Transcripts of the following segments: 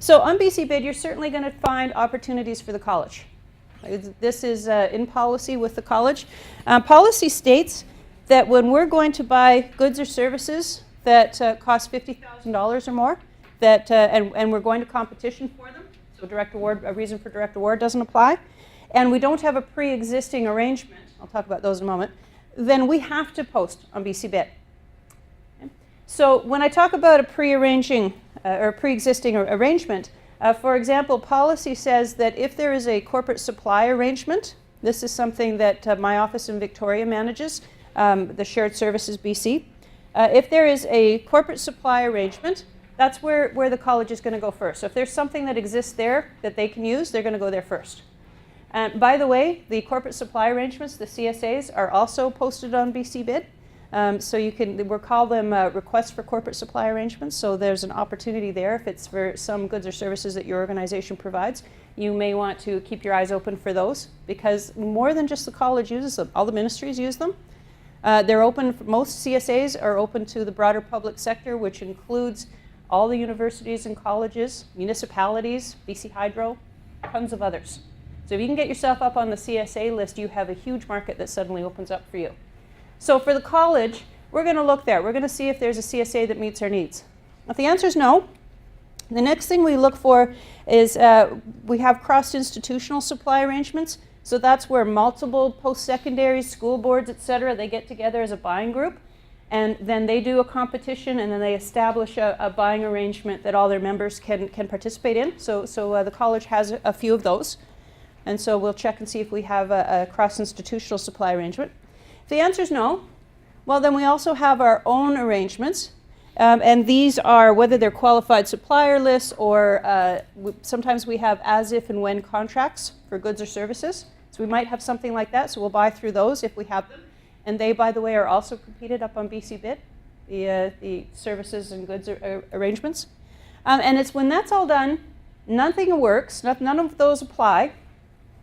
So on BC Bid, you're certainly going to find opportunities for the college. This is in policy with the college. Policy states that when we're going to buy goods or services that cost $50,000 or more, and we're going to competition for them, so direct award, a reason for direct award doesn't apply, and we don't have a pre-existing arrangement, I'll talk about those in a moment, then we have to post on BC Bid. Okay. So when I talk about a pre-arranging or pre-existing arrangement, for example, policy says that if there is a corporate supply arrangement, this is something that my office in Victoria manages, the Shared Services BC. If there is a corporate supply arrangement, that's where the college is going to go first. So if there's something that exists there that they can use, they're going to go there first. And by the way, the corporate supply arrangements, the CSAs, are also posted on BC Bid. So you can, we'll call them requests for corporate supply arrangements. So there's an opportunity there if it's for some goods or services that your organization provides. You may want to keep your eyes open for those, because more than just the college uses them, all the ministries use them. They're open, most CSAs are open to the broader public sector, which includes all the universities and colleges, municipalities, BC Hydro, tons of others. So if you can get yourself up on the CSA list, you have a huge market that suddenly opens up for you. So for the college, we're going to look there. We're going to see if there's a CSA that meets our needs. If the answer is no, the next thing we look for is we have cross-institutional supply arrangements. So that's where multiple post-secondary school boards, et cetera, they get together as a buying group. And then they do a competition, and then they establish a buying arrangement that all their members can participate in. So the college has a few of those. And so we'll check and see if we have a cross-institutional supply arrangement. If the answer is no, well, then we also have our own arrangements. And these are whether they're qualified supplier lists or sometimes we have as if and when contracts for goods or services. So we might have something like that. So we'll buy through those if we have them. And they, by the way, are also competed up on BC Bid, the services and goods arrangements. And it's when that's all done, nothing works, none of those apply,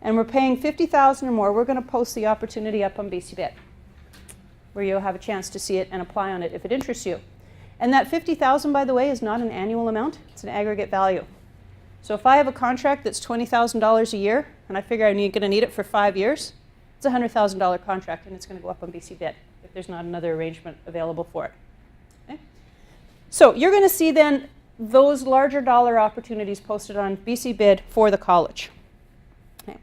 and we're paying $50,000 or more, we're going to post the opportunity up on BC Bid, where you'll have a chance to see it and apply on it if it interests you. And that $50,000, by the way, is not an annual amount, it's an aggregate value. So if I have a contract that's $20,000 a year, and I figure I'm going to need it for 5 years, it's a $100,000 contract, and it's going to go up on BC Bid if there's not another arrangement available for it. Okay? So you're going to see then those larger dollar opportunities posted on BC Bid for the college. Okay?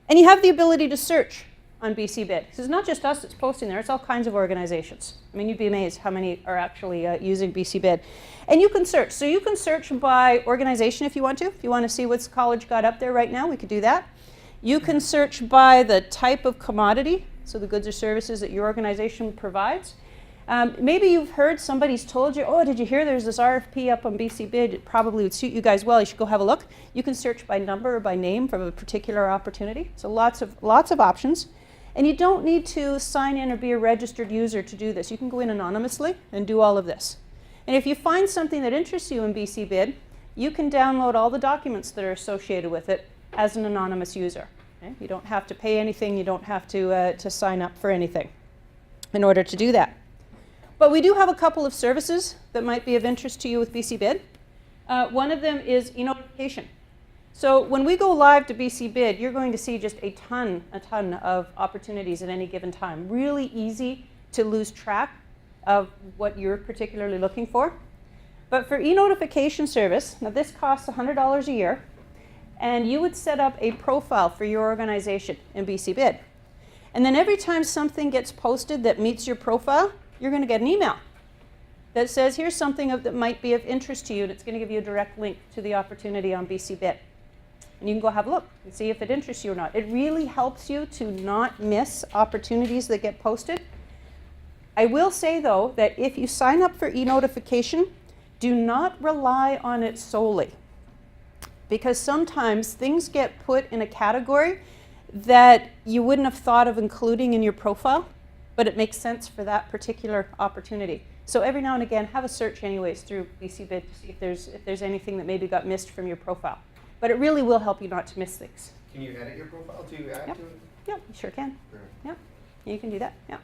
And you have the ability to search on BC Bid. So it's not just us that's posting there, it's all kinds of organizations. I mean, you'd be amazed how many are actually using BC Bid. And you can search. So you can search by organization if you want to. If you want to see what's college got up there right now, we could do that. You can search by the type of commodity, so the goods or services that your organization provides. Maybe you've heard somebody's told you, oh, did you hear there's this RFP up on BC Bid? It probably would suit you guys well. You should go have a look. You can search by number or by name from a particular opportunity. So lots of options. And you don't need to sign in or be a registered user to do this. You can go in anonymously and do all of this. And if you find something that interests you in BC Bid, you can download all the documents that are associated with it as an anonymous user. Okay? You don't have to pay anything. You don't have to sign up for anything in order to do that. But we do have a couple of services that might be of interest to you with BC Bid. One of them is e-notification. So when we go live to BC Bid, you're going to see just a ton of opportunities at any given time. Really easy to lose track of what you're particularly looking for. But for e-notification service, now this costs $100 a year, and you would set up a profile for your organization in BC Bid. And then every time something gets posted that meets your profile, you're going to get an email that says, here's something that might be of interest to you, and it's going to give you a direct link to the opportunity on BC Bid. And you can go have a look and see if it interests you or not. It really helps you to not miss opportunities that get posted. I will say, though, that if you sign up for e-notification, do not rely on it solely. Because sometimes things get put in a category that you wouldn't have thought of including in your profile, but it makes sense for that particular opportunity. So every now and again, have a search anyways through BC Bid to see if there's anything that maybe got missed from your profile. But it really will help you not to miss things. Can you edit your profile to add to it? Yeah, you sure can. Sure. Yeah, you can do that. Yeah.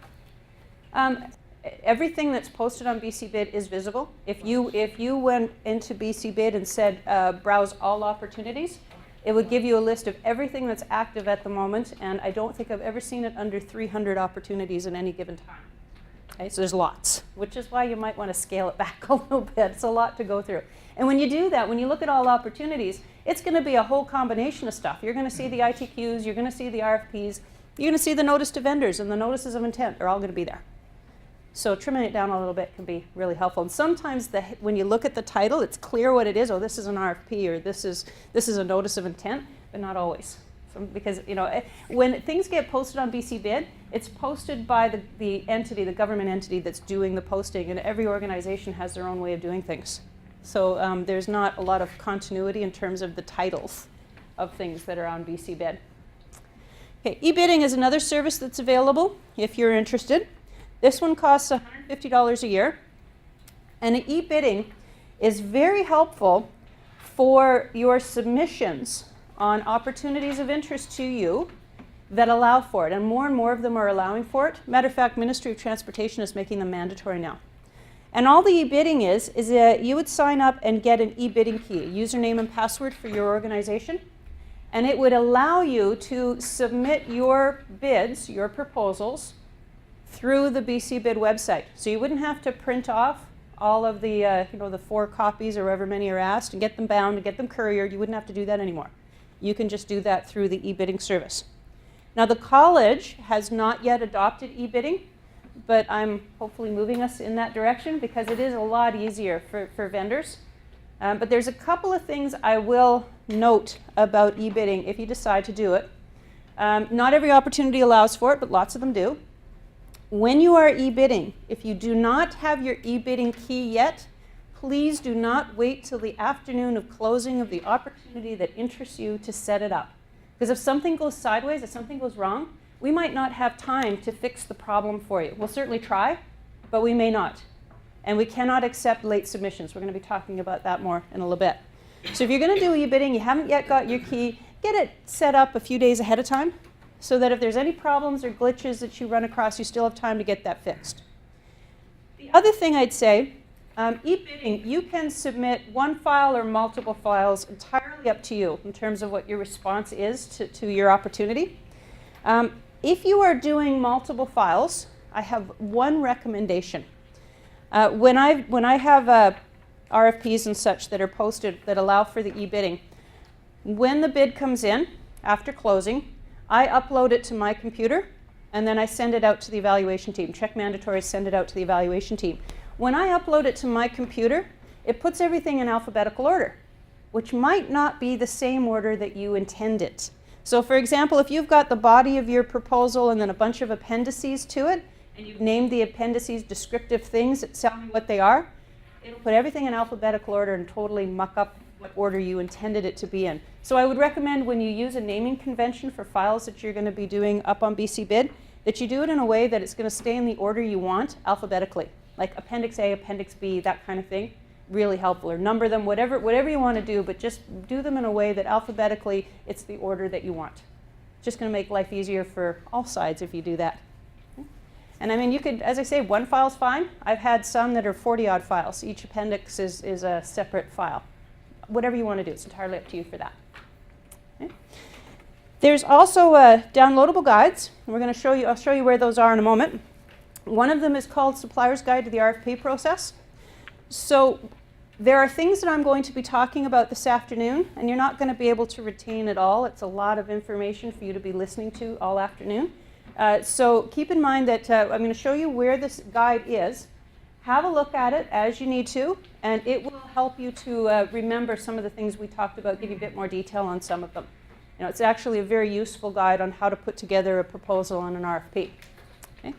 everything that's posted on BC Bid is visible. If you went into BC Bid and said browse all opportunities, it would give you a list of everything that's active at the moment, and I don't think I've ever seen it under 300 opportunities at any given time. Okay, so there's lots, which is why you might want to scale it back a little bit. It's a lot to go through. And when you do that, when you look at all opportunities, it's going to be a whole combination of stuff. You're going to see the ITQs, you're going to see the RFPs, you're going to see the notice to vendors and the notices of intent. They're all going to be there. So trimming it down a little bit can be really helpful. And sometimes when you look at the title, it's clear what it is. Oh, this is an RFP, or this is a notice of intent, but not always. Because when things get posted on BC Bid, it's posted by the entity, the government entity that's doing the posting, and every organization has their own way of doing things. So there's not a lot of continuity in terms of the titles of things that are on BC Bid. Okay, e-bidding is another service that's available if you're interested. This one costs $150 a year, and e-bidding is very helpful for your submissions on opportunities of interest to you that allow for it, and more of them are allowing for it. Matter of fact, Ministry of Transportation is making them mandatory now. And all the e-bidding is that you would sign up and get an e-bidding key, a username and password for your organization, and it would allow you to submit your bids, your proposals, through the BC Bid website. So you wouldn't have to print off all of the, the 4 copies or however many are asked and get them bound and get them couriered. You wouldn't have to do that anymore. You can just do that through the e-bidding service. Now the college has not yet adopted e-bidding, but I'm hopefully moving us in that direction because it is a lot easier for vendors. But there's a couple of things I will note about e-bidding if you decide to do it. Not every opportunity allows for it, but lots of them do. When you are e-bidding, if you do not have your e-bidding key yet, please do not wait till the afternoon of closing of the opportunity that interests you to set it up. Because if something goes sideways, if something goes wrong, we might not have time to fix the problem for you. We'll certainly try, but we may not. And we cannot accept late submissions. We're going to be talking about that more in a little bit. So if you're going to do e-bidding, you haven't yet got your key, get it set up a few days ahead of time, so that if there's any problems or glitches that you run across, you still have time to get that fixed. The other thing I'd say, e-bidding, you can submit one file or multiple files, entirely up to you in terms of what your response is to your opportunity. If you are doing multiple files, I have one recommendation. When I have RFPs and such that are posted that allow for the e-bidding, when the bid comes in after closing, I upload it to my computer, and then I send it out to the evaluation team. Check mandatory, send it out to the evaluation team. When I upload it to my computer, it puts everything in alphabetical order, which might not be the same order that you intended. So for example, if you've got the body of your proposal and then a bunch of appendices to it, and you've named the appendices descriptive things that tell me what they are, it'll put everything in alphabetical order and totally muck up what order you intended it to be in. So I would recommend when you use a naming convention for files that you're going to be doing up on BC Bid, that you do it in a way that it's going to stay in the order you want alphabetically, like Appendix A, Appendix B, that kind of thing. Really helpful. Or number them, whatever you want to do, but just do them in a way that alphabetically it's the order that you want. It's just going to make life easier for all sides if you do that. And I mean, you could, as I say, one file's fine. I've had some that are 40-odd files. Each appendix is a separate file. Whatever you want to do, it's entirely up to you for that. Okay. There's also downloadable guides. We're going to show you. I'll show you where those are in a moment. One of them is called Supplier's Guide to the RFP Process. So there are things that I'm going to be talking about this afternoon, and you're not going to be able to retain it all. It's a lot of information for you to be listening to all afternoon. So keep in mind that I'm going to show you where this guide is. Have a look at it as you need to, and it will help you to remember some of the things we talked about, give you a bit more detail on some of them. You know, it's actually a very useful guide on how to put together a proposal on an RFP. Okay.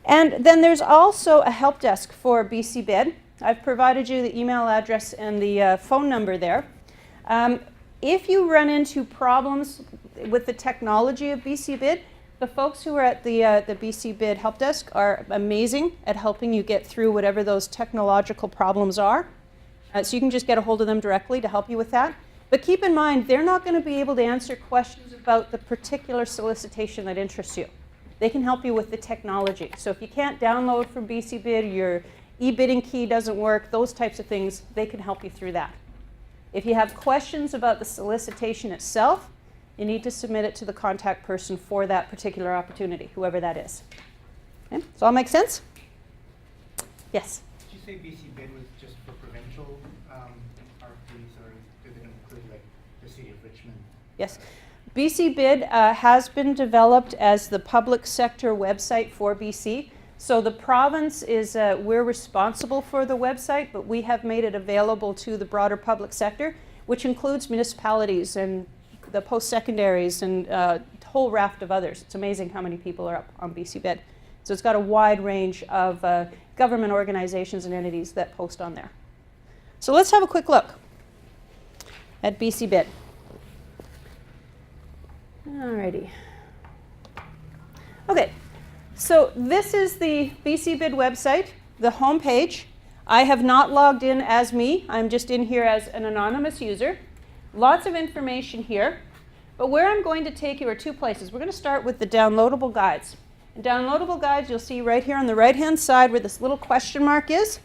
And then there's also a help desk for BC Bid. I've provided you the email address and the phone number there. If you run into problems with the technology of BC Bid, the folks who are at the BC Bid help desk are amazing at helping you get through whatever those technological problems are. So you can just get a hold of them directly to help you with that. But keep in mind, they're not going to be able to answer questions about the particular solicitation that interests you. They can help you with the technology. So if you can't download from BC Bid, your e-bidding key doesn't work, those types of things, they can help you through that. If you have questions about the solicitation itself, you need to submit it to the contact person for that particular opportunity, whoever that is. Okay? Does all make sense? Yes? Did you say BC Bid was just for provincial RFPs, or did it include like the city of Richmond? Yes. BC Bid has been developed as the public sector website for BC. So the province is, we're responsible for the website, but we have made it available to the broader public sector, which includes municipalities and the post-secondaries and a whole raft of others. It's amazing how many people are up on BC Bid. So it's got a wide range of government organizations and entities that post on there. So let's have a quick look at BC Bid. Alrighty. Okay, so this is the BC Bid website, the home page. I have not logged in as me. I'm just in here as an anonymous user. Lots of information here. But where I'm going to take you are two places. We're going to start with the downloadable guides. And downloadable guides you'll see right here on the right-hand side where this little question mark is.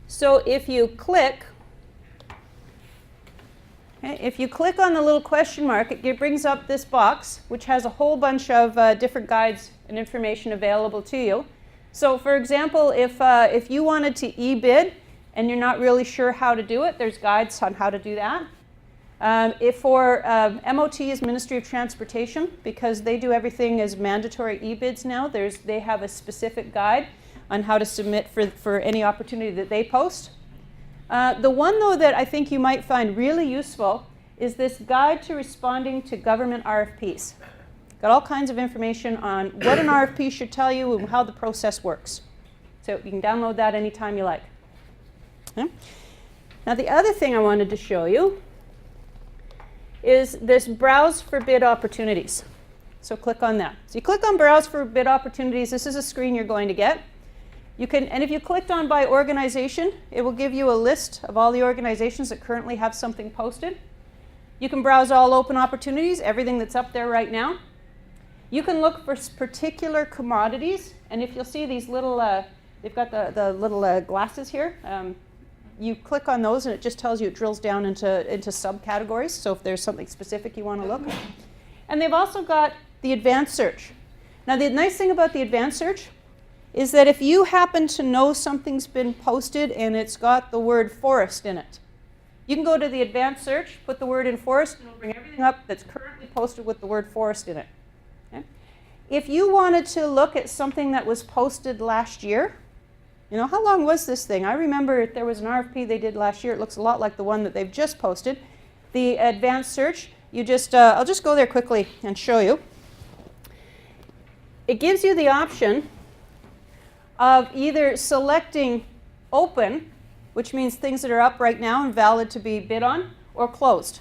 So if you click, if you click on the little question mark, it brings up this box, which has a whole bunch of different guides and information available to you. So for example, if you wanted to e-bid and you're not really sure how to do it, there's guides on how to do that. If for MOT is Ministry of Transportation, because they do everything as mandatory e-bids now, they have a specific guide on how to submit for any opportunity that they post. The one, though, that I think you might find really useful is this guide to responding to government RFPs. Got all kinds of information on what an RFP should tell you and how the process works. So you can download that anytime you like. Okay. Now the other thing I wanted to show you is this Browse for Bid Opportunities. So click on that. So you click on Browse for Bid Opportunities. This is a screen you're going to get. You can, and if you clicked on by organization, it will give you a list of all the organizations that currently have something posted. You can browse all open opportunities, everything that's up there right now. You can look for particular commodities, and if you'll see these little, they've got the little glasses here. You click on those and it just tells you, it drills down into subcategories, so if there's something specific you want to look. And they've also got the advanced search. Now the nice thing about the advanced search is that if you happen to know something's been posted and it's got the word forest in it, you can go to the advanced search, put the word in forest, and it'll bring everything up that's currently posted with the word forest in it. Okay? If you wanted to look at something that was posted last year, you know, how long was this thing? I remember there was an RFP they did last year. It looks a lot like the one that they've just posted. The advanced search, you just, I'll just go there quickly and show you. It gives you the option of either selecting open, which means things that are up right now and valid to be bid on, or closed,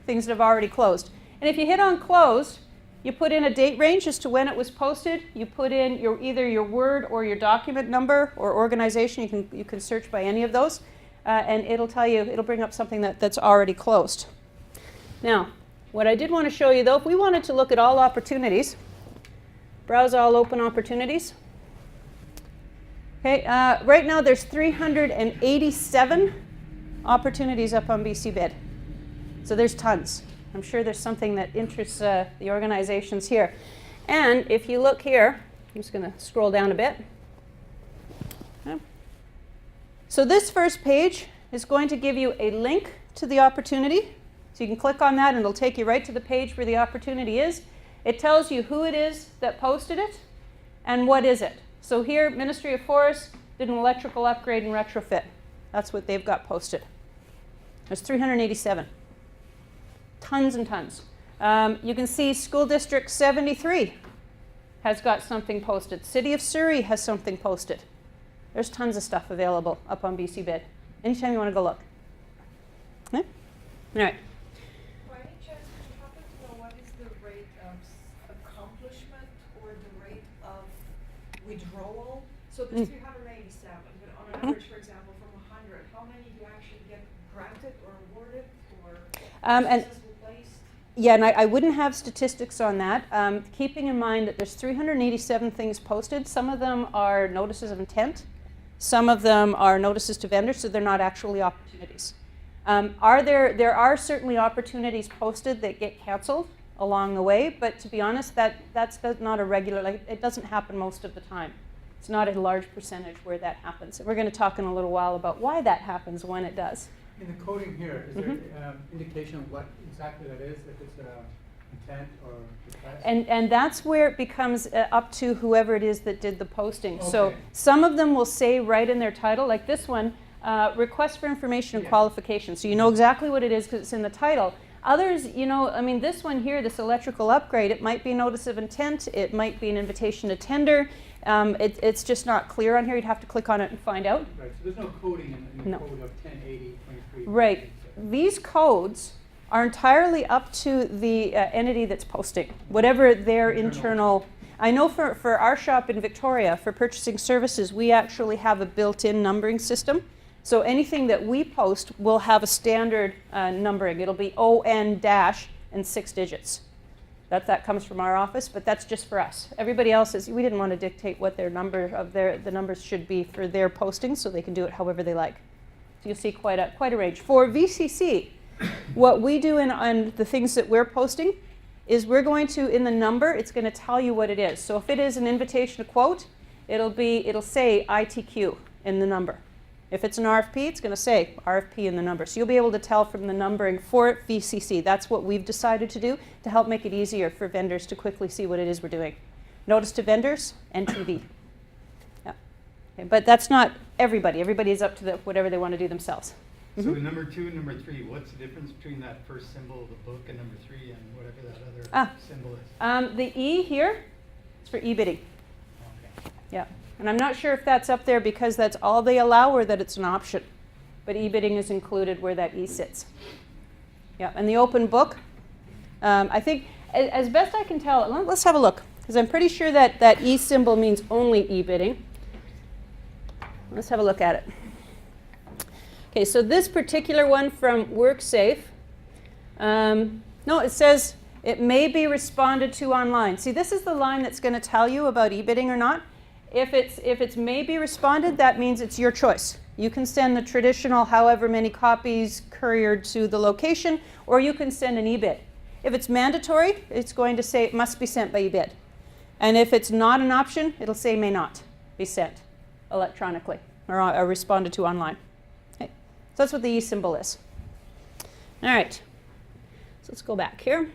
things that have already closed. And if you hit on closed, you put in a date range as to when it was posted. You put in either your word or your document number or organization. You can search by any of those, and it'll tell you, it'll bring up something that's already closed. Now, what I did want to show you though, if we wanted to look at all opportunities, browse all open opportunities. Okay, right now there's 387 opportunities up on BC Bid. So there's tons. I'm sure there's something that interests the organizations here. And if you look here, I'm just going to scroll down a bit. Okay. So this first page is going to give you a link to the opportunity. So you can click on that and it'll take you right to the page where the opportunity is. It tells you who it is that posted it and what is it. So here, Ministry of Forests did an electrical upgrade and retrofit. That's what they've got posted. There's 387. Tons and tons. You can see School District 73 has got something posted. City of Surrey has something posted. There's tons of stuff available up on BC Bid. Anytime you want to go look. Okay? All right. By any chance, do you happen to know what is the rate of accomplishment or the rate of withdrawal? So there's 387, but on average, for example, from 100, how many do you actually get granted or awarded or And placed? Yeah, and I wouldn't have statistics on that. Keeping in mind that there's 387 things posted. Some of them are notices of intent. Some of them are notices to vendors, so they're not actually opportunities. There are certainly opportunities posted that get canceled along the way, but to be honest, that's not a regular, like, it doesn't happen most of the time. It's not a large percentage where that happens. We're going to talk in a little while about why that happens when it does. In the coding here, is there indication of what exactly that is, if it's intent or request? And that's where it becomes up to whoever it is that did the posting. Okay. So some of them will say right in their title, like this one, request for information and qualifications. So you know exactly what it is because it's in the title. Others, you know, I mean, this one here, this electrical upgrade, it might be notice of intent, it might be an invitation to tender. It's just not clear on here. You'd have to click on it and find out. Right, so there's no coding in the No. code of 1080.23. Right. These codes are entirely up to the entity that's posting, whatever their internal. I know for our shop in Victoria, for purchasing services, we actually have a built-in numbering system. So anything that we post will have a standard numbering. It'll be ON dash and 6 digits. That comes from our office, but that's just for us. Everybody else we didn't want to dictate what their number of the numbers should be for their postings, so they can do it however they like. So you'll see quite a range. For VCC, what we do on the things that we're posting is we're going to, in the number, it's going to tell you what it is. So if it is an invitation to quote, it'll say ITQ in the number. If it's an RFP, it's going to say RFP in the number. So you'll be able to tell from the numbering for VCC. That's what we've decided to do to help make it easier for vendors to quickly see what it is we're doing. Notice to vendors, NTV. Yeah. Okay, but that's not everybody. Everybody is up to whatever they want to do themselves. So in number 2 and number 3, what's the difference between that first symbol of the book and number 3 and whatever that other symbol is? The E here is for e-bidding. Okay. Yeah. And I'm not sure if that's up there because that's all they allow or that it's an option. But e-bidding is included where that E sits. Yeah, and the open book, I think, as best I can tell, let's have a look. Because I'm pretty sure that that E symbol means only e-bidding. Let's have a look at it. Okay, so this particular one from WorkSafe, no, it says it may be responded to online. See, this is the line that's going to tell you about e-bidding or not. If it's may be responded, that means it's your choice. You can send the traditional however many copies couriered to the location, or you can send an e-bid. If it's mandatory, it's going to say it must be sent by e-bid. And if it's not an option, it'll say may not be sent electronically or responded to online. Okay. So that's what the E symbol is. All right. So let's go back here.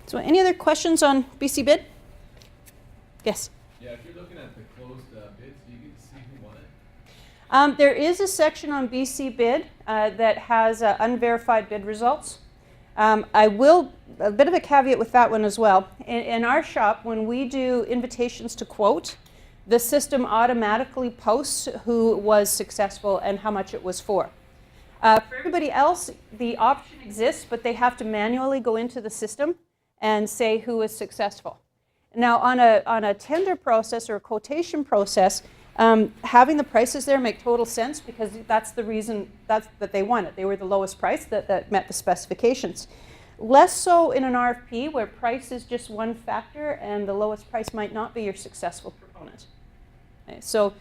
So any other questions on BC Bid? Yes? Yeah, if you're looking at the closed bids, do you get to see who won it? There is a section on BC Bid that has unverified bid results. A bit of a caveat with that one as well. In our shop, when we do invitations to quote, the system automatically posts who was successful and how much it was for. For everybody else, the option exists, but they have to manually go into the system and say who was successful. Now, on a tender process or a quotation process, having the prices there make total sense because that's the reason that they won it. They were the lowest price that met the specifications. Less so in an RFP where price is just one factor and the lowest price might not be your successful proponent. Okay, so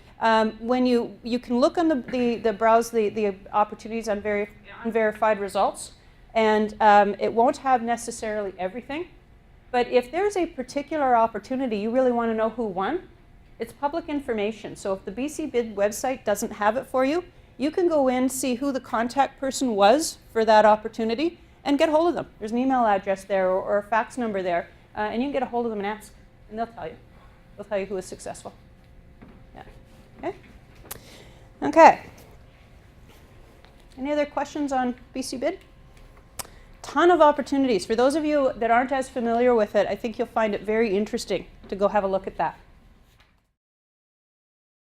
when you can look on the browse the opportunities on unverified results, and it won't have necessarily everything. But if there's a particular opportunity you really want to know who won, it's public information. So if the BC Bid website doesn't have it for you, you can go in, see who the contact person was for that opportunity, and get a hold of them. There's an email address there or a fax number there, and you can get a hold of them and ask, and they'll tell you. They'll tell you who was successful. Yeah. Okay? Okay. Any other questions on BC Bid? Ton of opportunities. For those of you that aren't as familiar with it, I think you'll find it very interesting to go have a look at that.